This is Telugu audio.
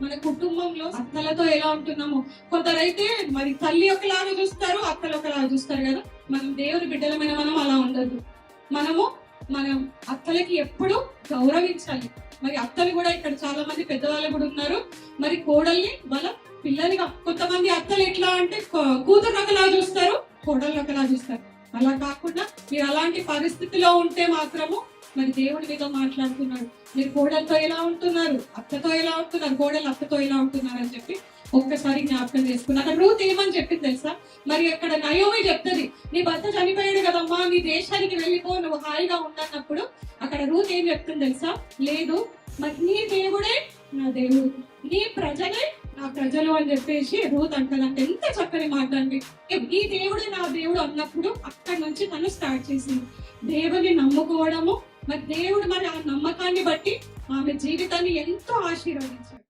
మన కుటుంబంలో అత్తలతో ఎలా ఉంటున్నామో, కొందరైతే మరి తల్లి ఒకలాగా చూస్తారు, అత్తలు ఒకలాగా చూస్తారు కదా. మనం దేవుని బిడ్డలమైన మనం అలా ఉండదు. మనము మనం అత్తలకి ఎప్పుడు గౌరవించాలి. మరి అత్తలు కూడా ఇక్కడ చాలా మంది పెద్దవాళ్ళు కూడా ఉన్నారు. మరి కోడల్ని వాళ్ళ పిల్లలుగా, కొంతమంది అత్తలు ఎట్లా అంటే కూతురు ఒకలా చూస్తారు, కోడళ్ళు ఒకలా చూస్తారు. అలా కాకుండా మీరు అలాంటి పరిస్థితిలో ఉంటే మాత్రము మరి దేవుడి మీతో మాట్లాడుతున్నాడు. మీరు కోడలతో ఎలా ఉంటున్నారు, అత్తతో ఎలా ఉంటున్నారు, కోడలు అత్తతో ఎలా ఉంటున్నారు అని చెప్పి ఒక్కసారి జ్ఞాపకం చేసుకున్నా. అక్కడ రూత్ ఏమని చెప్పింది తెలుసా? మరి అక్కడ నయోమి చెప్తుంది, నీ భర్త చనిపోయాడు కదమ్మా, నీ దేశానికి వెళ్ళిపో, నువ్వు హాయిగా ఉండన్నప్పుడు అక్కడ రూత్ ఏం చెప్తుంది తెలుసా? లేదు, మరి నీ దేవుడే నా దేవుడు, నీ ప్రజలే నా ప్రజలు అని చెప్పేసి రూత్ అంటదంటే ఎంత చక్కని మాట అండి. ఈ దేవుడే నా దేవుడు అన్నప్పుడు అక్కడి నుంచి తను స్టార్ట్ చేసింది దేవుని నమ్ముకోవడము. మరి దేవుడు మరి ఆ నమ్మకాన్ని బట్టి ఆమె జీవితాన్ని ఎంతో ఆశీర్వదించాడు.